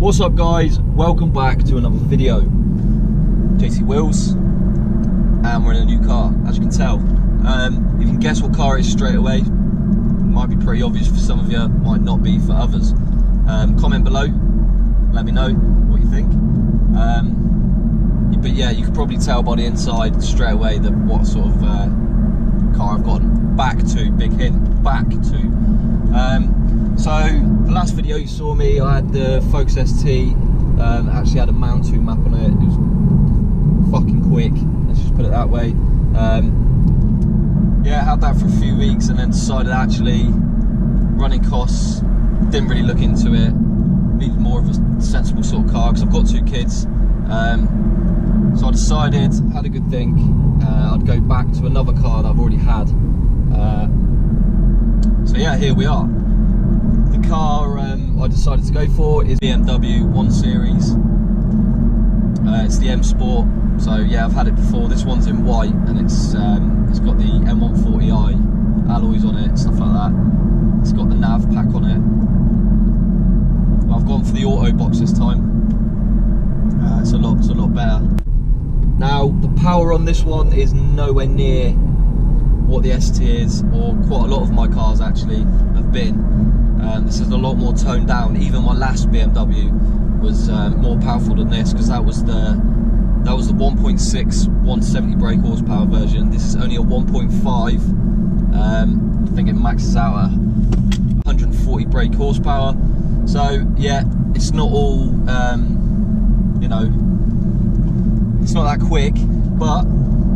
What's up guys, welcome back to another video. JC Wheels, and we're in a new car, as you can tell. You can guess what car it is straight away. It might be pretty obvious for some of you, might not be for others. Comment below, let me know what you think. But yeah, you can probably tell by the inside straight away that what sort of car I've gotten back to. Big hint, back to. So the last video you saw me, I had the Focus ST. Actually had a Mount2 map on it. It was fucking quick, let's just put it that way. Yeah, had that for a few weeks and then decided actually running costs, didn't really look into it. Needed more of a sensible sort of car because I've got two kids. So I decided, had a good think, I'd go back to another car that I've already had. So yeah, here we are. The car I decided to go for is BMW 1 Series. It's the M Sport. So yeah, I've had it before. This one's in white and it's got the M140i alloys on it, stuff like that. It's got the nav pack on it. Well, I've gone for the auto box this time. It's a lot better. Now the power on this one is nowhere near what the ST is, or quite a lot of my cars actually have been. This is a lot more toned down. Even my last BMW was more powerful than this, because that was the 1.6 170 brake horsepower version. This is only a 1.5. I think it maxes out at 140 brake horsepower. So yeah, it's not all you know, it's not that quick, but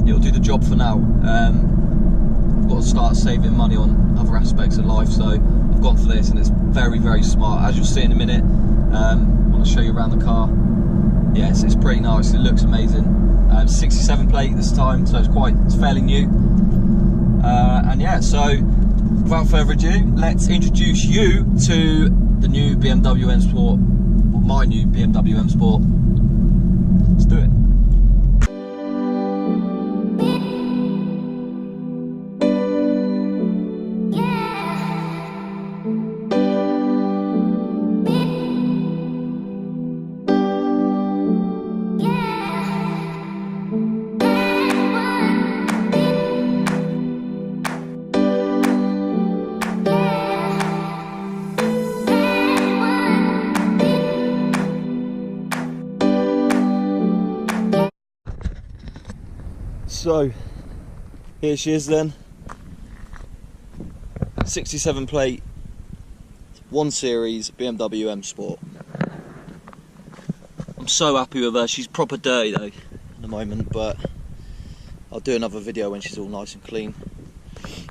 it'll do the job for now. I've got to start saving money on other aspects of life, so I've gone for this, and it's very, very smart. As you'll see in a minute, I want to show you around the car. Yes, it's pretty nice. It looks amazing. 67 plate this time, so it's fairly new. And yeah, so without further ado, let's introduce you to the new BMW M Sport, or my new BMW M Sport. Let's do it. So here she is then, 67 plate, 1 Series BMW M Sport. I'm so happy with her. She's proper dirty though at the moment, but I'll do another video when she's all nice and clean.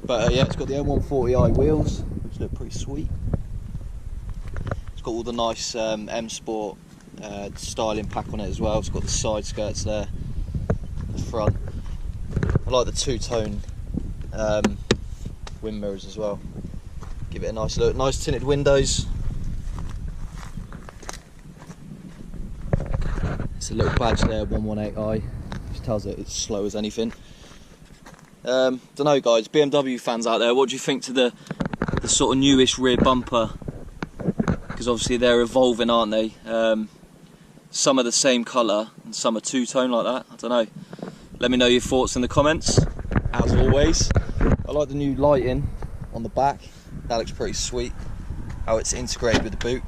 But yeah, it's got the M140i wheels, which look pretty sweet. It's got all the nice M Sport styling pack on it as well. It's got the side skirts there, the front. I like the two-tone wind mirrors as well. Give it a nice look. Nice tinted windows. It's a little badge there, 118i, which tells it it's slow as anything. Don't know guys, BMW fans out there, what do you think to the sort of newish rear bumper? Because obviously they're evolving, aren't they? Some are the same colour and some are two-tone like that. I don't know. Let me know your thoughts in the comments, as always. I like the new lighting on the back. That looks pretty sweet, how it's integrated with the boot.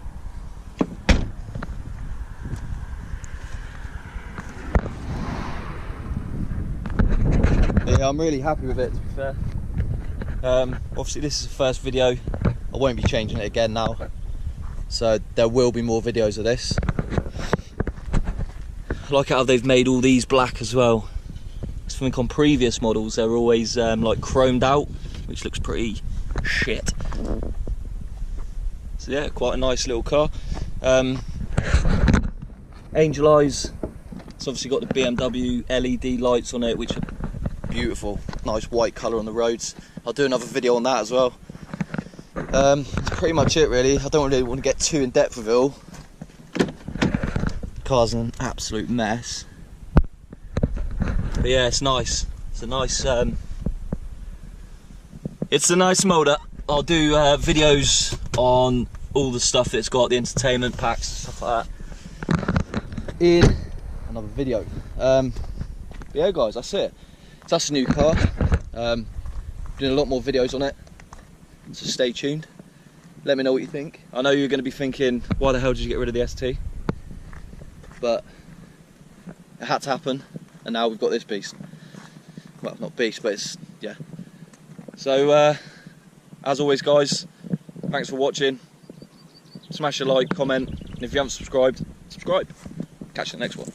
Yeah, I'm really happy with it, to be fair. Obviously this is the first video. I won't be changing it again now. So there will be more videos of this. I like how they've made all these black as well. I think on previous models they're always like chromed out, which looks pretty shit. So yeah, quite a nice little car. Angel eyes. It's obviously got the BMW LED lights on it, which are beautiful. Nice white colour on the roads. I'll do another video on that as well. That's pretty much it really. I don't really want to get too in depth with it all. The car's an absolute mess. But yeah, it's nice. It's a nice motor. I'll do videos on all the stuff that it's got, the entertainment packs, stuff like that. in another video. Yeah guys, that's it. So that's a new car. Doing a lot more videos on it, so stay tuned. Let me know what you think. I know you're going to be thinking, why the hell did you get rid of the ST? But it had to happen, and now we've got this beast. Well, not beast, but it's, yeah. So as always guys, thanks for watching. Smash a like, comment, and if you haven't subscribed, subscribe. Catch you in the next one.